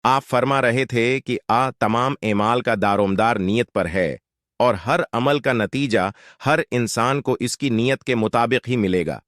आप फरमा रहे थे कि तमाम एमाल का दारोमदार नीयत पर है और हर अमल का नतीजा हर इंसान को इसकी नीयत के मुताबिक ही मिलेगा।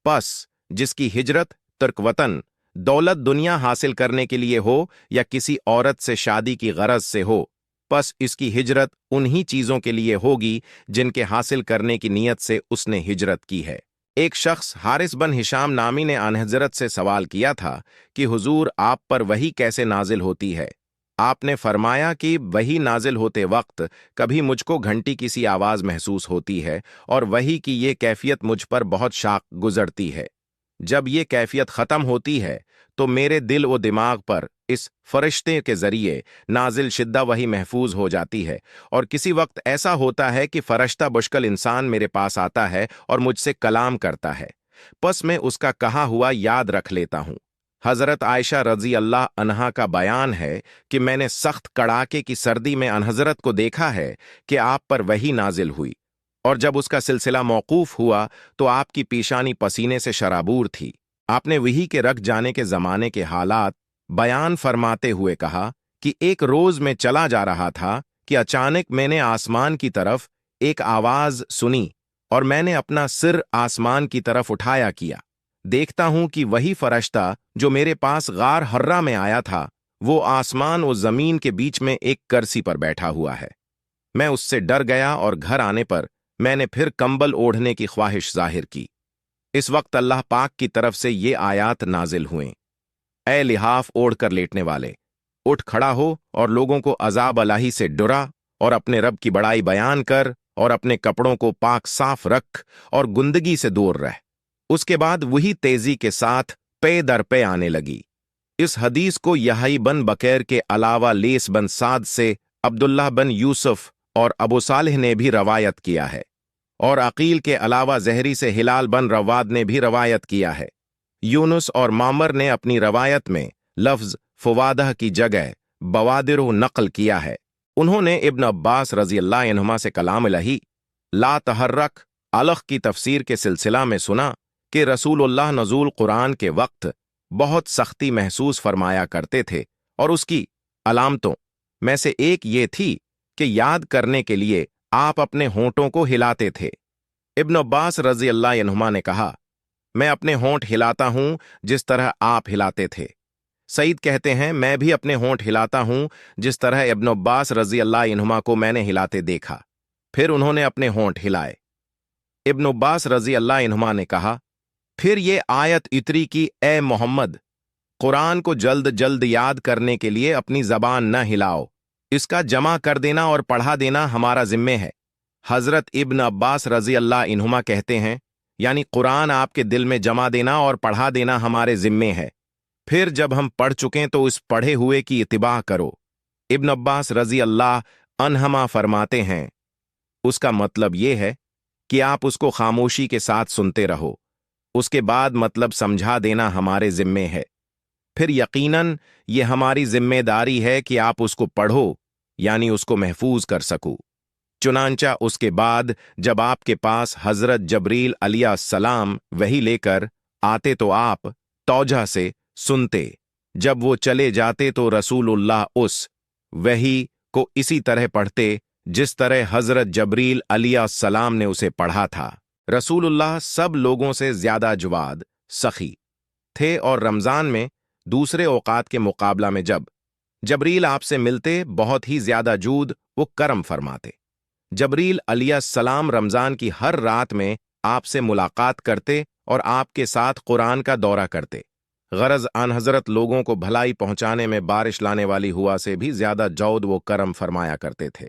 बस जिसकी हिजरत तुर्क वतन दौलत दुनिया हासिल करने के लिए हो या किसी औरत से शादी की गरज से हो, बस इसकी हिजरत उन्हीं चीजों के लिए होगी जिनके हासिल करने की नीयत से उसने हिजरत की है। एक शख्स हारिस बन हिशाम नामी ने आन हजरत से सवाल किया था कि हुजूर आप पर वही कैसे नाजिल होती है। आपने फरमाया कि वही नाजिल होते वक्त कभी मुझको घंटी की सी आवाज महसूस होती है और वही की ये कैफियत मुझ पर बहुत शाक गुजरती है। जब ये कैफियत ख़त्म होती है तो मेरे दिल व दिमाग पर इस फरिश्ते के ज़रिए नाजिल शिद्दा वही महफूज हो जाती है और किसी वक्त ऐसा होता है कि फरिश्ता मुश्किल इंसान मेरे पास आता है और मुझसे कलाम करता है, बस मैं उसका कहा हुआ याद रख लेता हूँ। हज़रत आयशा रज़ी अल्लाह अन्हा का बयान है कि मैंने सख्त कड़ाके की सर्दी में अनहज़रत को देखा है कि आप पर वही नाजिल हुई, और जब उसका सिलसिला मौकूफ हुआ तो आपकी पेशानी पसीने से शराबूर थी। आपने वही के रख जाने के ज़माने के हालात बयान फरमाते हुए कहा कि एक रोज़ मैं चला जा रहा था कि अचानक मैंने आसमान की तरफ एक आवाज़ सुनी और मैंने अपना सिर आसमान की तरफ उठाया किया। देखता हूं कि वही फरिश्ता जो मेरे पास गार हर्रा में आया था वो आसमान और ज़मीन के बीच में एक करसी पर बैठा हुआ है। मैं उससे डर गया और घर आने पर मैंने फिर कंबल ओढ़ने की ख्वाहिश जाहिर की। इस वक्त अल्लाह पाक की तरफ से ये आयात नाजिल हुए, ए लिहाफ ओढ़ कर लेटने वाले, उठ खड़ा हो और लोगों को अजाब अलाही से डरा और अपने रब की बड़ाई बयान कर और अपने कपड़ों को पाक साफ रख और गुंदगी से दूर रह। उसके बाद वही तेजी के साथ पे दर पे आने लगी। इस हदीस को यही बन बकैर के अलावा लेस बन साद से अब्दुल्लाह बन यूसुफ और अबू सालिह ने भी रवायत किया है, और अकील के अलावा जहरी से हिलाल बन रवाद ने भी रवायत किया है। यूनुस और मामर ने अपनी रवायत में लफ्ज फवादह की जगह बवादिर नकल किया है। उन्होंने इब्न अब्बास रजी अल्लाह अन्हुमा से कलाम इलाही ला तहर्रक अलख की तफसीर के सिलसिला में सुना कि रसूलुल्लाह नज़ूल कुरान के वक्त बहुत सख्ती महसूस फरमाया करते थे, और उसकी अलामतों में से एक ये थी कि याद करने के लिए आप अपने होंठों को हिलाते थे। इब्न अब्बास रजी अल्लाह अन्हुमा ने कहा, मैं अपने होंठ हिलाता हूं जिस तरह आप हिलाते थे। सईद कहते हैं, मैं भी अपने होंठ हिलाता हूं जिस तरह इब्न अब्बास रजी अल्लाह अन्हुमा को मैंने हिलाते देखा। फिर उन्होंने अपने होंठ हिलाए। इब्न अब्बास रजी अल्लाह अन्हुमा ने कहा, फिर ये आयत इतरी की, ए मोहम्मद, कुरान को जल्द जल्द याद करने के लिए अपनी जबान न हिलाओ, इसका जमा कर देना और पढ़ा देना हमारा जिम्मे है। हजरत इब्न अब्बास रजी अल्लाह इन्हुमा कहते हैं, यानी कुरान आपके दिल में जमा देना और पढ़ा देना हमारे जिम्मे है। फिर जब हम पढ़ चुकें तो इस पढ़े हुए की इत्तिबा करो। इब्न अब्बास रजी अल्लाह अन्हमा फरमाते हैं, उसका मतलब ये है कि आप उसको खामोशी के साथ सुनते रहो, उसके बाद मतलब समझा देना हमारे जिम्मे है। फिर यकीनन ये हमारी जिम्मेदारी है कि आप उसको पढ़ो, यानी उसको महफूज कर सकूं। चुनांचा उसके बाद जब आपके पास हजरत जबरील अलैहिस्सलाम वही लेकर आते तो आप तौजह से सुनते, जब वो चले जाते तो रसूलुल्लाह उस वही को इसी तरह पढ़ते जिस तरह हजरत जबरील अलैहिस्सलाम ने उसे पढ़ा था। रसूलुल्लाह सब लोगों से ज्यादा जवाद सखी थे, और रमजान में दूसरे औकात के मुकाबला में जब जबरील आपसे मिलते बहुत ही ज्यादा जूद वो करम फरमाते। जबरील अलैहिस्सलाम रमजान की हर रात में आपसे मुलाकात करते और आपके साथ कुरान का दौरा करते। गरज आन हजरत लोगों को भलाई पहुंचाने में बारिश लाने वाली हुआ से भी ज्यादा जौद वो करम फरमाया करते थे।